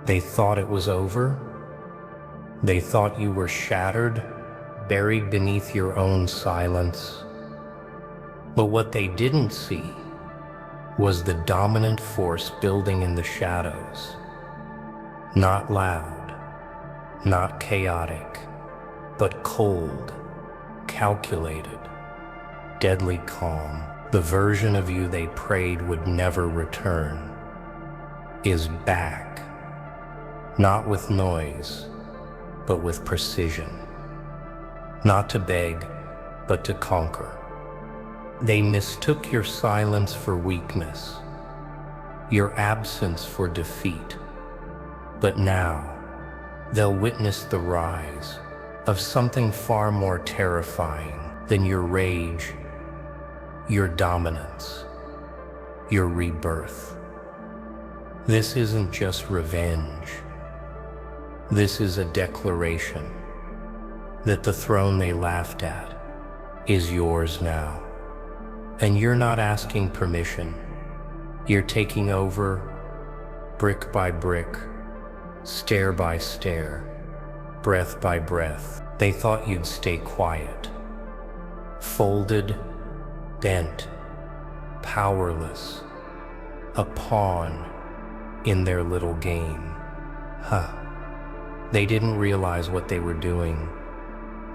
They thought it was over. They thought you were shattered, buried beneath your own silence. But what they didn't see was the dominant force building in the shadows. Not loud, not chaotic, but cold, calculated, deadly calm. The version of you they prayed would never return is back, not with noise, but with precision. Not to beg, but to conquer. They mistook your silence for weakness, your absence for defeat. But now, they'll witness the rise of something far more terrifying than your rage, your dominance, your rebirth. This isn't just revenge. This is a declaration that the throne they laughed at is yours now. And you're not asking permission. You're taking over, brick by brick, stair by stair, breath by breath. They thought you'd stay quiet, folded, bent, powerless, a pawn in their little game. They didn't realize what they were doing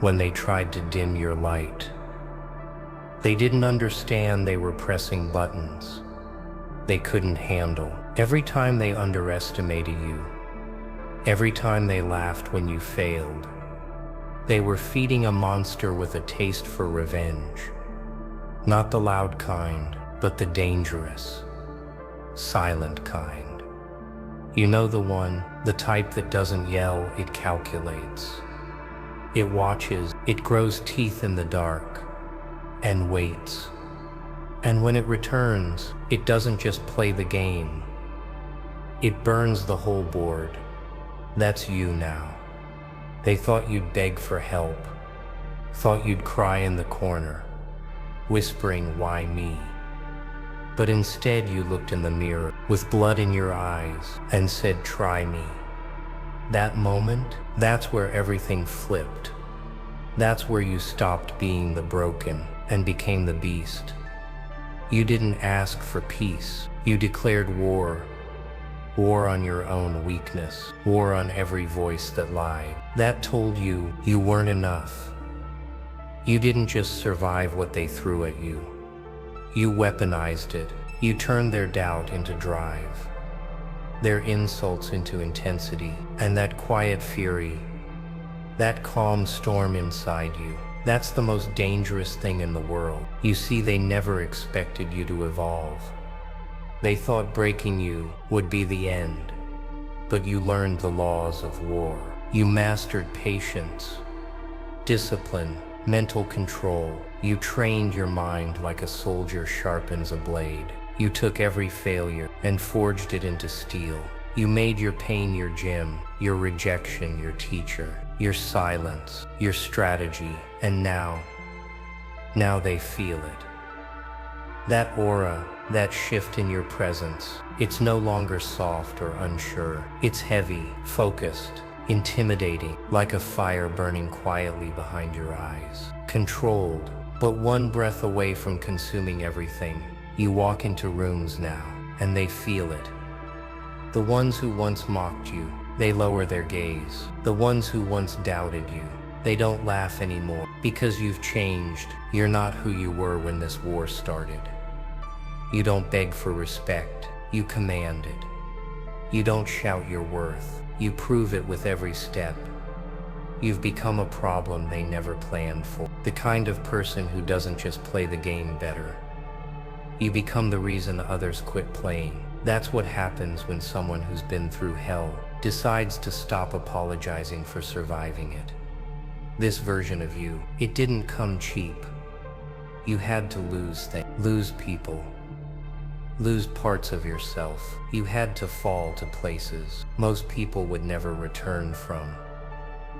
when they tried to dim your light. They didn't understand they were pressing buttons they couldn't handle. Every time they underestimated you, every time they laughed when you failed, they were feeding a monster with a taste for revenge. Not the loud kind, but the dangerous, silent kind. You know the one, the type that doesn't yell, it calculates. It watches, it grows teeth in the dark, and waits. And when it returns, it doesn't just play the game. It burns the whole board. That's you now. They thought you'd beg for help, thought you'd cry in the corner, whispering, "Why me?" But instead you looked in the mirror with blood in your eyes and said, "Try me." That moment, that's where everything flipped. That's where you stopped being the broken and became the beast. You didn't ask for peace. You declared war. War on your own weakness. War on every voice that lied. That told you you weren't enough. You didn't just survive what they threw at you. You weaponized it. You turned their doubt into drive, their insults into intensity, and that quiet fury, that calm storm inside you. That's the most dangerous thing in the world. You see, they never expected you to evolve. They thought breaking you would be the end, but you learned the laws of war. You mastered patience, discipline, mental control. You trained your mind like a soldier sharpens a blade. You took every failure and forged it into steel. You made your pain your gym, your rejection your teacher, your silence your strategy, and now they feel it. That aura, that shift in your presence, it's no longer soft or unsure. It's heavy, focused, intimidating, like a fire burning quietly behind your eyes. Controlled, but one breath away from consuming everything. You walk into rooms now, and they feel it. The ones who once mocked you, they lower their gaze. The ones who once doubted you, they don't laugh anymore. Because you've changed, you're not who you were when this war started. You don't beg for respect, you command it. You don't shout your worth, you prove it with every step. You've become a problem they never planned for. The kind of person who doesn't just play the game better. You become the reason others quit playing. That's what happens when someone who's been through hell decides to stop apologizing for surviving it. This version of you, it didn't come cheap. You had to lose things, lose people, lose parts of yourself. You had to fall to places most people would never return from.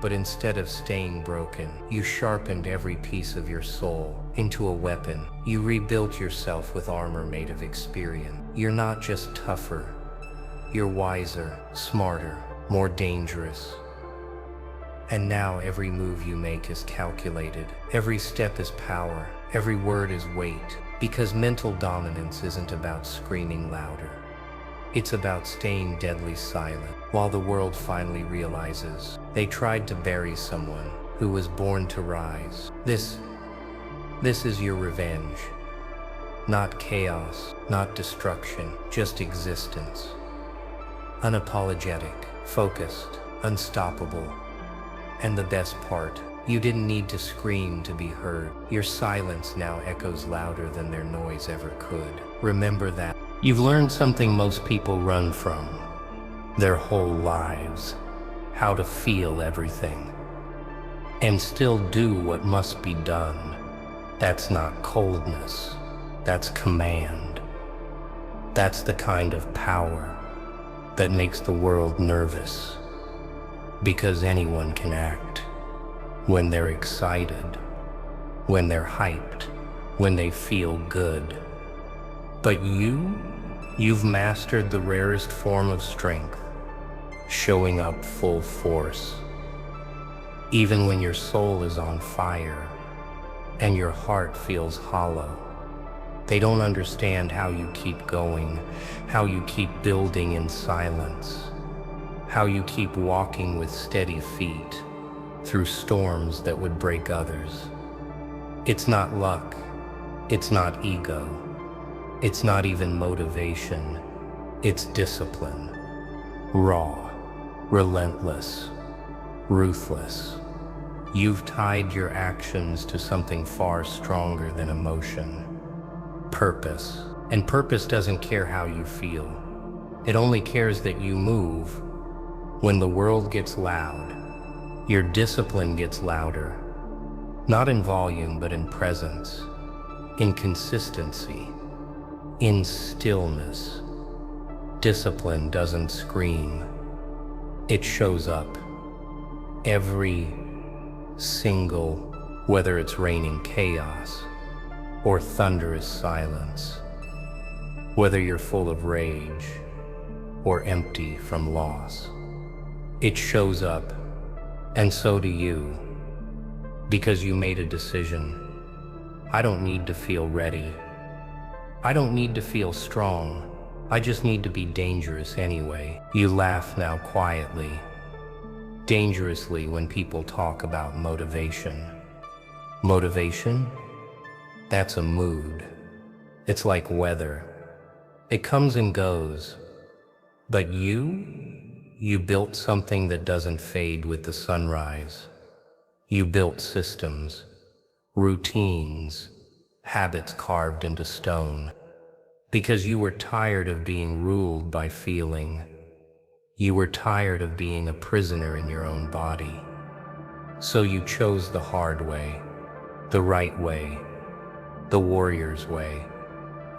But instead of staying broken, you sharpened every piece of your soul into a weapon. You rebuilt yourself with armor made of experience. You're not just tougher, You're wiser, smarter, more dangerous. And now every move you make is calculated. Every step is power. Every word is weight. Because mental dominance isn't about screaming louder. It's about staying deadly silent while the world finally realizes they tried to bury someone who was born to rise. This is your revenge. Not chaos, not destruction, just existence. Unapologetic, focused, unstoppable. And the best part, you didn't need to scream to be heard. Your silence now echoes louder than their noise ever could. Remember that. You've learned something most people run from their whole lives. How to feel everything. And still do what must be done. That's not coldness. That's command. That's the kind of power that makes the world nervous. Because anyone can act when they're excited, when they're hyped, when they feel good. But you've mastered the rarest form of strength, showing up full force. Even when your soul is on fire and your heart feels hollow. They don't understand how you keep going, how you keep building in silence, how you keep walking with steady feet through storms that would break others. It's not luck, it's not ego, it's not even motivation, it's discipline. Raw, relentless, ruthless. You've tied your actions to something far stronger than emotion. Purpose. And purpose doesn't care how you feel. It only cares that you move. When the world gets loud, your discipline gets louder. Not in volume, but in presence, in consistency, in stillness. Discipline doesn't scream. It shows up. Every single, whether it's raining chaos or thunderous silence, whether you're full of rage or empty from loss. It shows up, and so do you, because you made a decision. I don't need to feel ready. I don't need to feel strong. I just need to be dangerous anyway. You laugh now quietly, dangerously when people talk about motivation. Motivation? That's a mood. It's like weather. It comes and goes. But you built something that doesn't fade with the sunrise. You built systems, routines, habits carved into stone. Because you were tired of being ruled by feeling. You were tired of being a prisoner in your own body. So you chose the hard way, the right way, the warrior's way.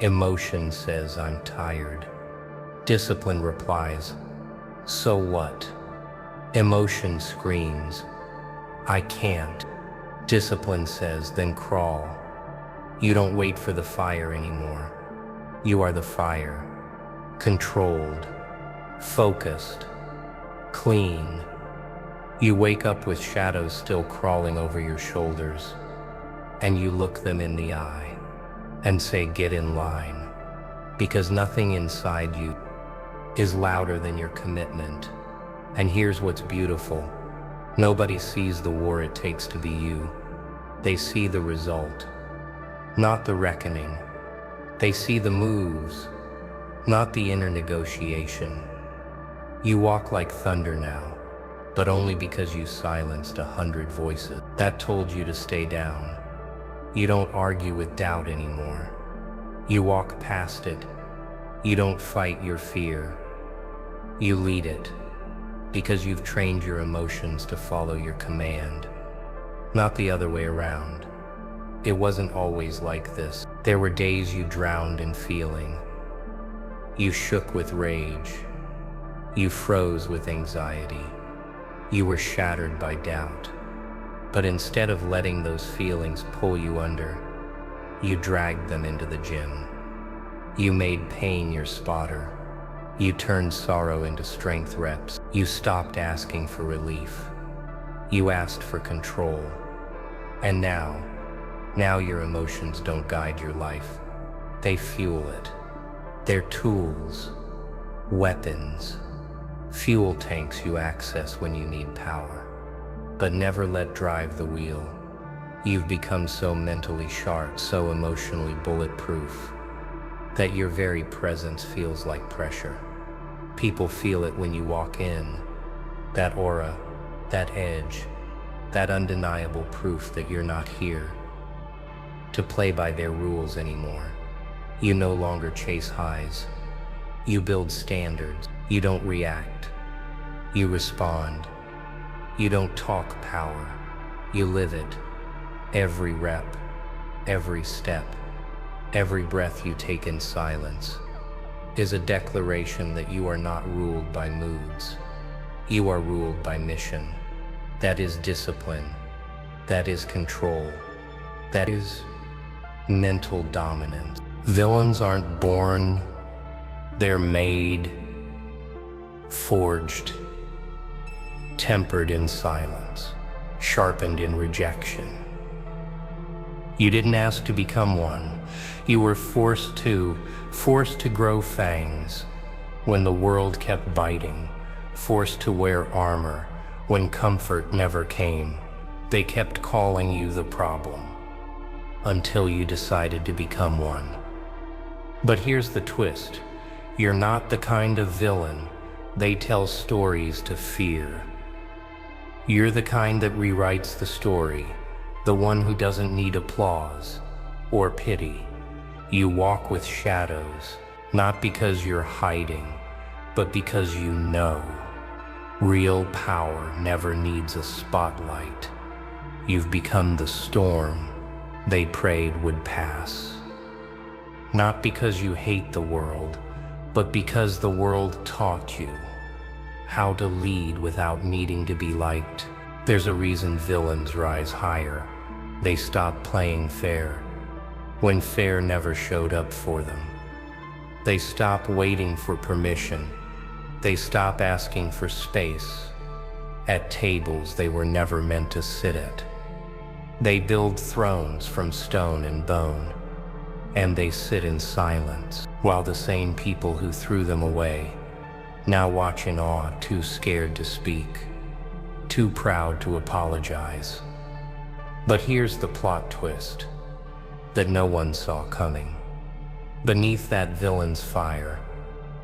Emotion says, I'm tired. Discipline replies, so what? Emotion screams, I can't. Discipline says, then crawl. You don't wait for the fire anymore. You are the fire, controlled, focused, clean. You wake up with shadows still crawling over your shoulders, and you look them in the eye and say, get in line, because nothing inside you is louder than your commitment. And here's what's beautiful. Nobody sees the war it takes to be you. They see the result, not the reckoning. They see the moves, not the inner negotiation. You walk like thunder now, but only because you silenced 100 voices that told you to stay down. You don't argue with doubt anymore. You walk past it. You don't fight your fear. You lead it, because you've trained your emotions to follow your command, not the other way around. It wasn't always like this. There were days you drowned in feeling. You shook with rage. You froze with anxiety. You were shattered by doubt. But instead of letting those feelings pull you under, you dragged them into the gym. You made pain your spotter. You turned sorrow into strength reps. You stopped asking for relief. You asked for control. And now your emotions don't guide your life. They fuel it. They're tools, weapons, fuel tanks you access when you need power. But never let drive the wheel. You've become so mentally sharp, so emotionally bulletproof, that your very presence feels like pressure. People feel it when you walk in. That aura, that edge, that undeniable proof that you're not here to play by their rules anymore. You no longer chase highs. You build standards. You don't react. You respond. You don't talk power. You live it. Every rep, every step, every breath you take in silence is a declaration that you are not ruled by moods. You are ruled by mission. That is discipline. That is control. That is mental dominance. Villains aren't born, they're made, forged, tempered in silence, sharpened in rejection. You didn't ask to become one. You were forced to grow fangs when the world kept biting, forced to wear armor when comfort never came. They kept calling you the problem until you decided to become one. But here's the twist. You're not the kind of villain they tell stories to fear. You're the kind that rewrites the story, the one who doesn't need applause or pity. You walk with shadows, not because you're hiding, but because you know. Real power never needs a spotlight. You've become the storm they prayed would pass. Not because you hate the world, but because the world taught you how to lead without needing to be liked. There's a reason villains rise higher. They stop playing fair when fair never showed up for them. They stop waiting for permission. They stop asking for space at tables they were never meant to sit at. They build thrones from stone and bone, and they sit in silence while the same people who threw them away now watch in awe, too scared to speak, too proud to apologize. But here's the plot twist that no one saw coming. Beneath that villain's fire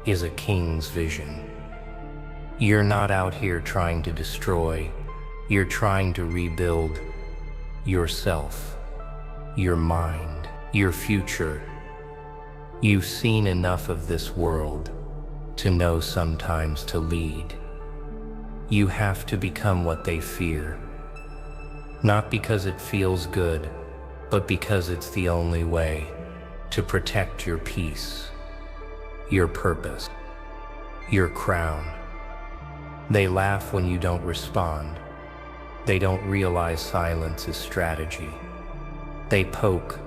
is a king's vision. You're not out here trying to destroy. You're trying to rebuild yourself, your mind, your future. You've seen enough of this world to know sometimes to lead. You have to become what they fear. Not because it feels good, but because it's the only way to protect your peace, your purpose, your crown. They laugh when you don't respond. They don't realize silence is strategy. They poke,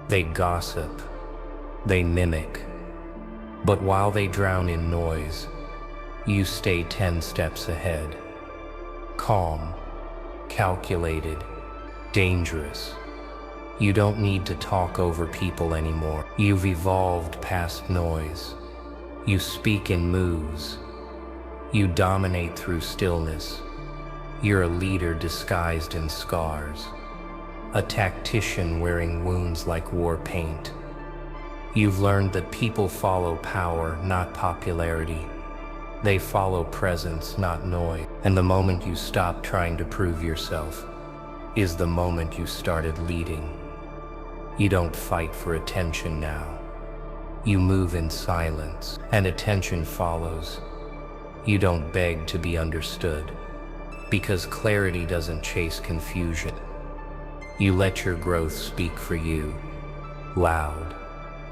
they gossip, they mimic. But while they drown in noise, you stay 10 steps ahead. Calm, calculated, dangerous. You don't need to talk over people anymore. You've evolved past noise. You speak in moves. You dominate through stillness. You're a leader disguised in scars, a tactician wearing wounds like war paint. You've learned that people follow power, not popularity. They follow presence, not noise. And the moment you stop trying to prove yourself is the moment you started leading. You don't fight for attention now. You move in silence, and attention follows. You don't beg to be understood, because clarity doesn't chase confusion. You let your growth speak for you, loud,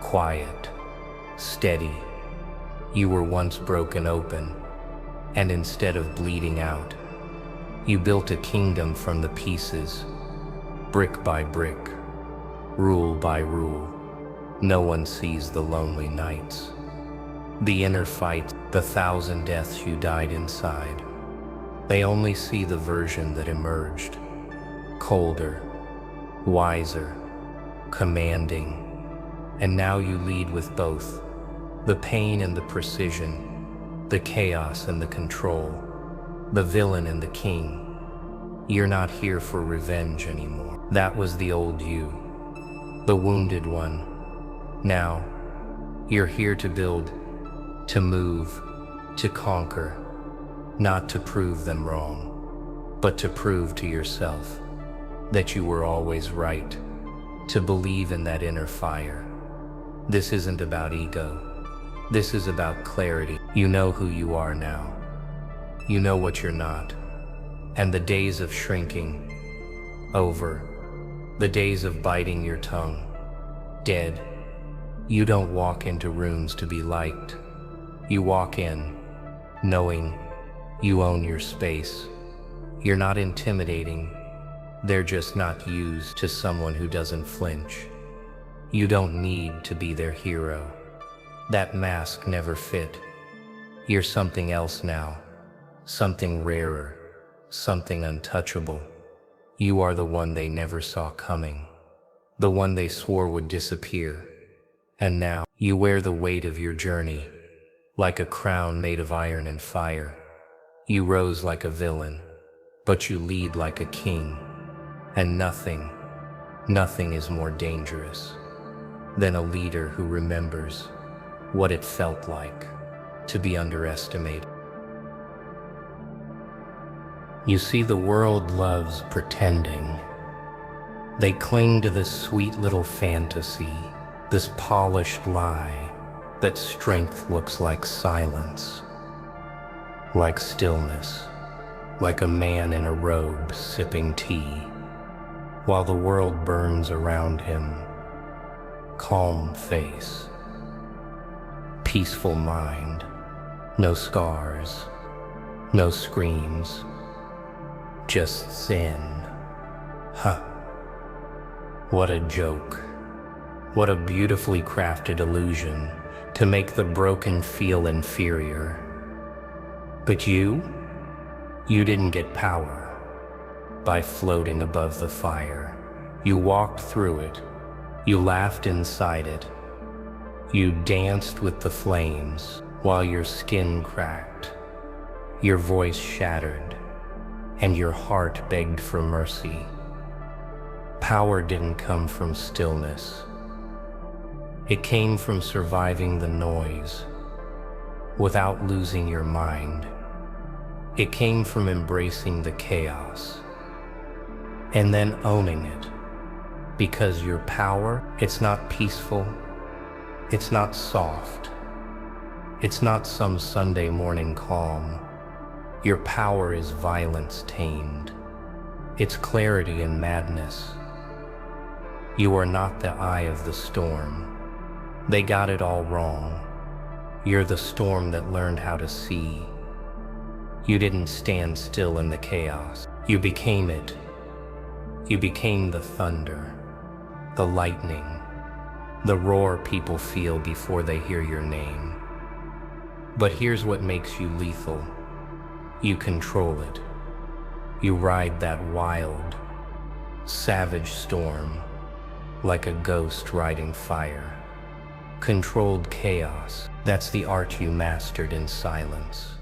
quiet, steady. You were once broken open, and instead of bleeding out, you built a kingdom from the pieces, brick by brick, rule by rule. No one sees the lonely nights, The inner fight, the 1,000 deaths you died inside. They only see the version that emerged. Colder, wiser, commanding. And now you lead with both. The pain and the precision. The chaos and the control. The villain and the king. You're not here for revenge anymore. That was the old you. The wounded one. Now, you're here to build, to move, to conquer. Not to prove them wrong, but to prove to yourself that you were always right. To believe in that inner fire. This isn't about ego. This is about clarity. You know who you are now. You know what you're not. And the days of shrinking, over. The days of biting your tongue, dead. You don't walk into rooms to be liked. You walk in, knowing you own your space. You're not intimidating. They're just not used to someone who doesn't flinch. You don't need to be their hero. That mask never fit. You're something else now. Something rarer. Something untouchable. You are the one they never saw coming. The one they swore would disappear. And now, you wear the weight of your journey, like a crown made of iron and fire. You rose like a villain, but you lead like a king. And nothing is more dangerous than a leader who remembers what it felt like to be underestimated. You see, the world loves pretending. They cling to this sweet little fantasy, this polished lie, that strength looks like silence, like stillness, like a man in a robe sipping tea, while the world burns around him. Calm face, peaceful mind, no scars, no screams. Just sin. Huh. What a joke. What a beautifully crafted illusion to make the broken feel inferior. But you didn't get power by floating above the fire. You walked through it. You laughed inside it. You danced with the flames while your skin cracked, your voice shattered, and your heart begged for mercy. Power didn't come from stillness. It came from surviving the noise without losing your mind. It came from embracing the chaos and then owning it. Because your power, it's not peaceful, it's not soft, it's not some Sunday morning calm. Your power is violence tamed. It's clarity and madness. You are not the eye of the storm. They got it all wrong. You're the storm that learned how to see. You didn't stand still in the chaos. You became it. You became the thunder, the lightning, the roar people feel before they hear your name. But here's what makes you lethal. You control it. You ride that wild, savage storm like a ghost riding fire. Controlled chaos, that's the art you mastered in silence.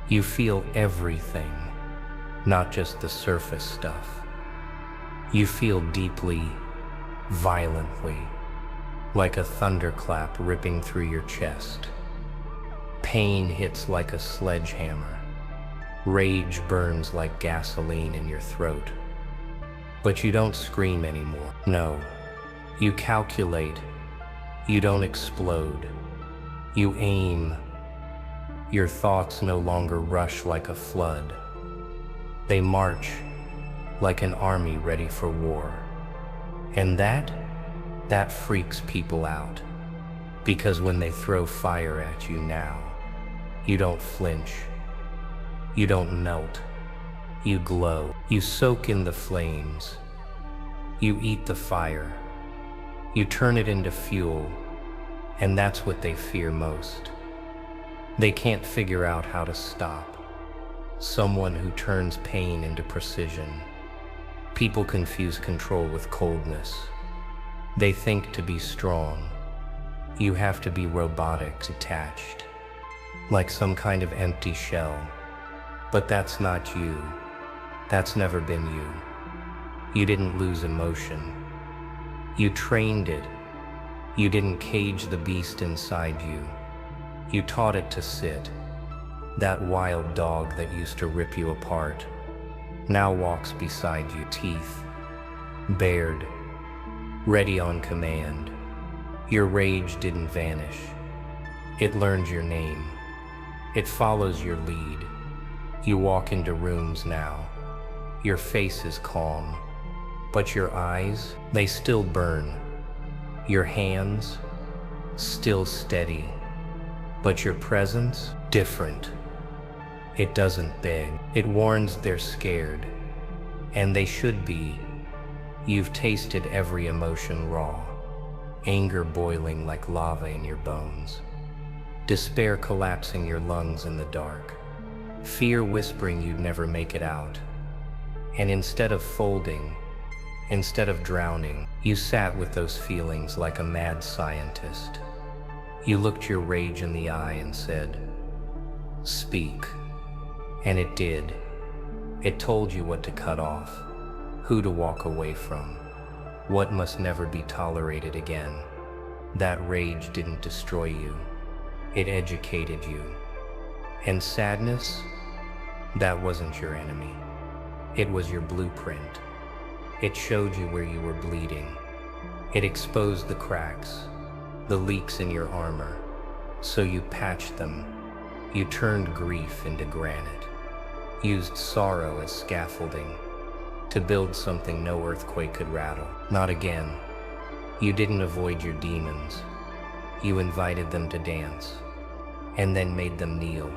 You feel everything, not just the surface stuff. You feel deeply, violently, like a thunderclap ripping through your chest. Pain hits like a sledgehammer. Rage burns like gasoline in your throat. But you don't scream anymore. No, you calculate. You don't explode. You aim. Your thoughts no longer rush like a flood. They march like an army ready for war. And that freaks people out. Because when they throw fire at you now, you don't flinch. You don't melt. You glow. You soak in the flames. You eat the fire. You turn it into fuel. And that's what they fear most. They can't figure out how to stop. Someone who turns pain into precision. People confuse control with coldness. They think to be strong, you have to be robotic, detached, like some kind of empty shell. But that's not you. That's never been you. You didn't lose emotion. You trained it. You didn't cage the beast inside you. You taught it to sit. That wild dog that used to rip you apart now walks beside you, teeth bared, ready on command. Your rage didn't vanish. It learned your name. It follows your lead. You walk into rooms now. Your face is calm, but your eyes, they still burn. Your hands, still steady, but your presence, different. It doesn't beg. It warns they're scared, and they should be. You've tasted every emotion raw, anger boiling like lava in your bones, despair collapsing your lungs in the dark, fear whispering you'd never make it out. And instead of folding, instead of drowning, you sat with those feelings like a mad scientist. You looked your rage in the eye and said, "Speak." And it did. It told you what to cut off, who to walk away from, what must never be tolerated again. That rage didn't destroy you. It educated you. And sadness, that wasn't your enemy. It was your blueprint. It showed you where you were bleeding. It exposed the cracks, the leaks in your armor. So you patched them. You turned grief into granite, used sorrow as scaffolding to build something no earthquake could rattle. Not again. You didn't avoid your demons. You invited them to dance, and then made them kneel.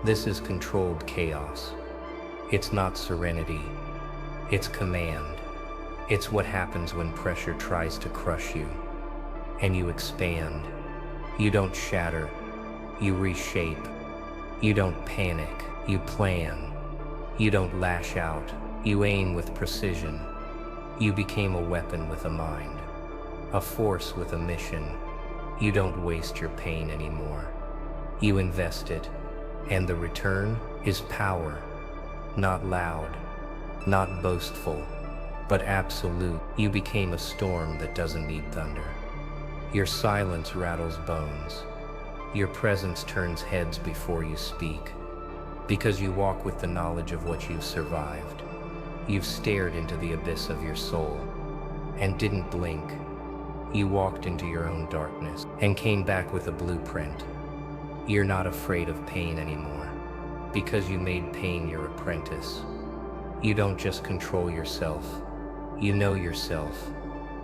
This is controlled chaos. It's not serenity. It's command. It's what happens when pressure tries to crush you, and you expand. You don't shatter. You reshape. You don't panic. You plan. You don't lash out. You aim with precision. You became a weapon with a mind, a force with a mission. You don't waste your pain anymore. You invest it, and the return is power. Not loud, not boastful, but absolute. You became a storm that doesn't need thunder. Your silence rattles bones. Your presence turns heads before you speak, because you walk with the knowledge of what you've survived. You've stared into the abyss of your soul and didn't blink. You walked into your own darkness and came back with a blueprint. You're not afraid of pain anymore, because you made pain your apprentice. You don't just control yourself, you know yourself.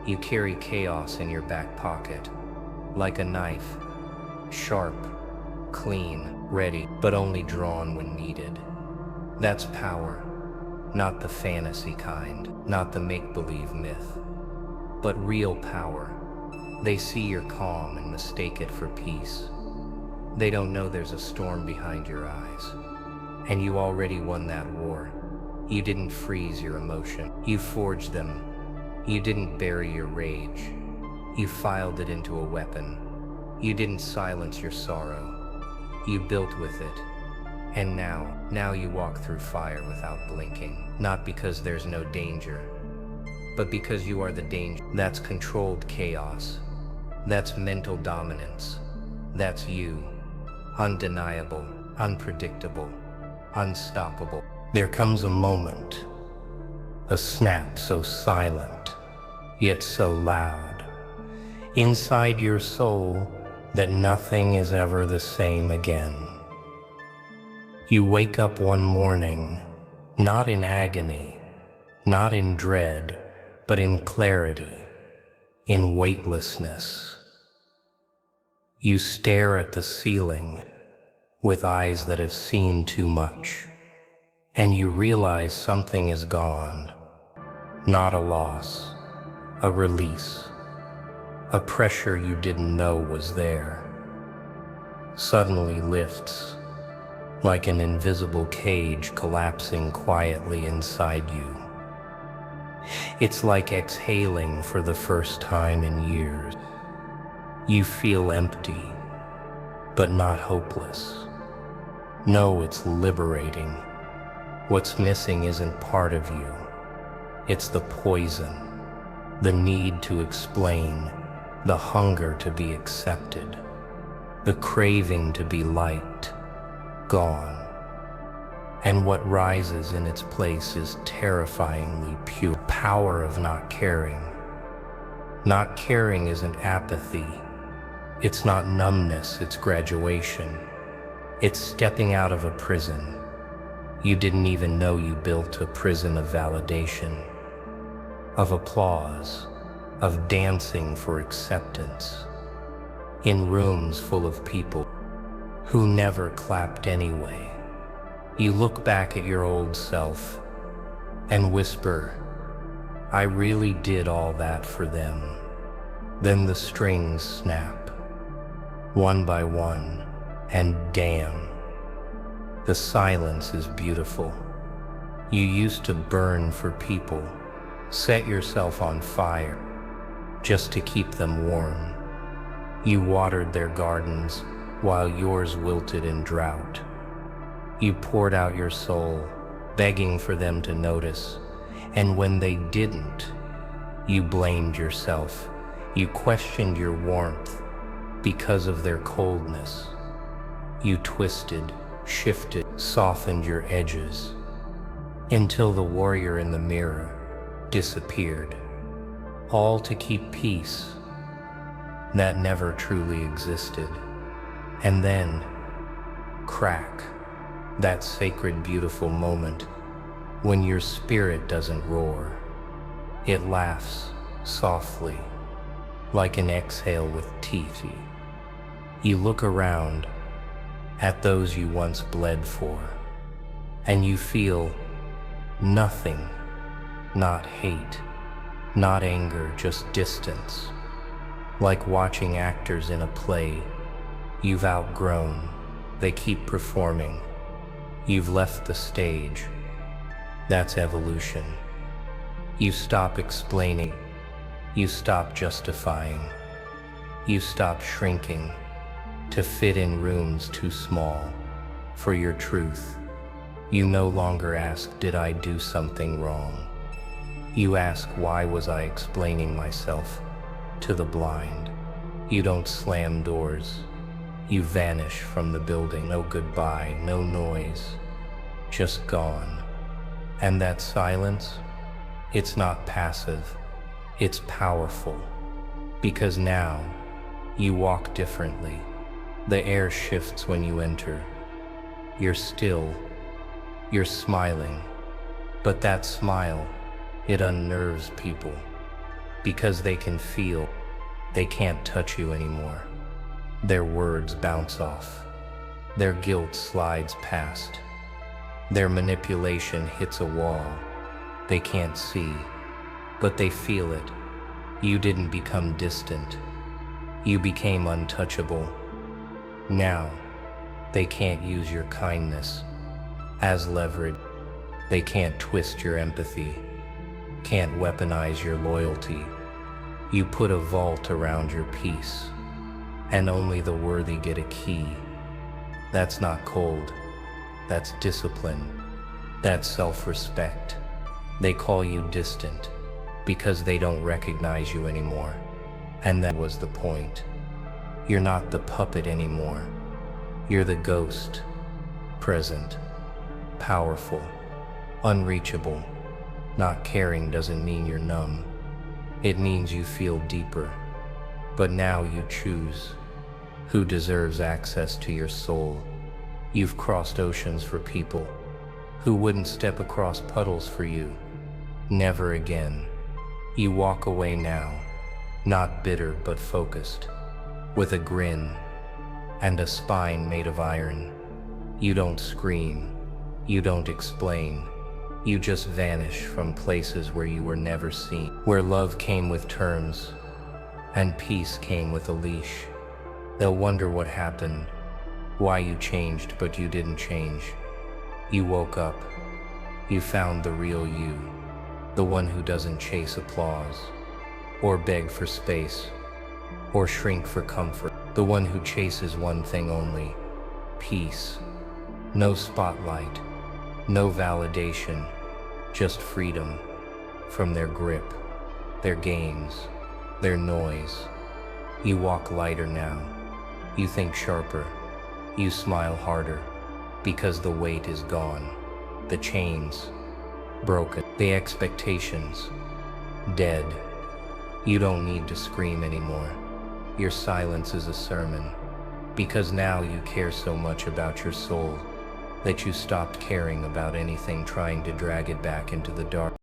You carry chaos in your back pocket, like a knife, sharp, clean, ready, but only drawn when needed. That's power, not the fantasy kind, not the make-believe myth, but real power. They see your calm and mistake it for peace. They don't know there's a storm behind your eyes, and you already won that war. You didn't freeze your emotion. You forged them. You didn't bury your rage. You filed it into a weapon. You didn't silence your sorrow. You built with it. And now you walk through fire without blinking. Not because there's no danger, but because you are the danger. That's controlled chaos. That's mental dominance. That's you. Undeniable, unpredictable, unstoppable. There comes a moment, a snap so silent, yet so loud, inside your soul that nothing is ever the same again. You wake up one morning, not in agony, not in dread, but in clarity, in weightlessness. You stare at the ceiling with eyes that have seen too much, and you realize something is gone. Not a loss, a release, a pressure you didn't know was there. suddenly lifts, like an invisible cage collapsing quietly inside you. It's like exhaling for the first time in years. You feel empty, but not hopeless. No, it's liberating. What's missing isn't part of you. It's the poison, the need to explain, the hunger to be accepted, the craving to be liked, gone. And what rises in its place is terrifyingly pure. Power of not caring. Not caring isn't apathy. It's not numbness, it's graduation. It's stepping out of a prison. You didn't even know you built a prison of validation, of applause, of dancing for acceptance, in rooms full of people who never clapped anyway. You look back at your old self and whisper, I really did all that for them. Then the strings snap, one by one, and damn, the silence is beautiful. You used to burn for people, set yourself on fire, just to keep them warm. You watered their gardens while yours wilted in drought. You poured out your soul, begging for them to notice, and when they didn't, you blamed yourself. You questioned your warmth because of their coldness. You twisted, shifted, softened your edges, until the warrior in the mirror disappeared, all to keep peace that never truly existed. And then, crack, that sacred, beautiful moment when your spirit doesn't roar. It laughs softly, like an exhale with teeth. You look around at those you once bled for, and you feel nothing, not hate, not anger, just distance, like watching actors in a play you've outgrown. They keep performing. You've left the stage. That's evolution. You stop explaining. You stop justifying. You stop shrinking to fit in rooms too small for your truth. You no longer ask, did I do something wrong? You ask, why was I explaining myself to the blind? You don't slam doors. You vanish from the building. No goodbye, no noise, just gone. And that silence, it's not passive, it's powerful. Because now, you walk differently. The air shifts when you enter. You're still, you're smiling. But that smile, it unnerves people. Because they can feel, they can't touch you anymore. Their words bounce off. Their guilt slides past. Their manipulation hits a wall. They can't see, but they feel it. You didn't become distant. You became untouchable. Now, they can't use your kindness as leverage. They can't twist your empathy, can't weaponize your loyalty. You put a vault around your peace, and only the worthy get a key. That's not cold. That's discipline. That's self-respect. They call you distant because they don't recognize you anymore. And that was the point. You're not the puppet anymore. You're the ghost, present, powerful, unreachable. Not caring doesn't mean you're numb. It means you feel deeper. But now you choose who deserves access to your soul. You've crossed oceans for people who wouldn't step across puddles for you. Never again. You walk away now, not bitter but focused, with a grin and a spine made of iron. You don't scream, you don't explain, you just vanish from places where you were never seen, where love came with terms and peace came with a leash. They'll wonder what happened Why you changed, but you didn't change. You woke up. You found the real you. The one who doesn't chase applause, or beg for space, or shrink for comfort. The one who chases one thing only: peace. No spotlight, no validation, just freedom from their grip, their games, their noise. You walk lighter now. You think sharper. You smile harder, because the weight is gone. The chains broken. The expectations dead. You don't need to scream anymore. Your silence is a sermon, because now you care so much about your soul that you stopped caring about anything trying to drag it back into the dark.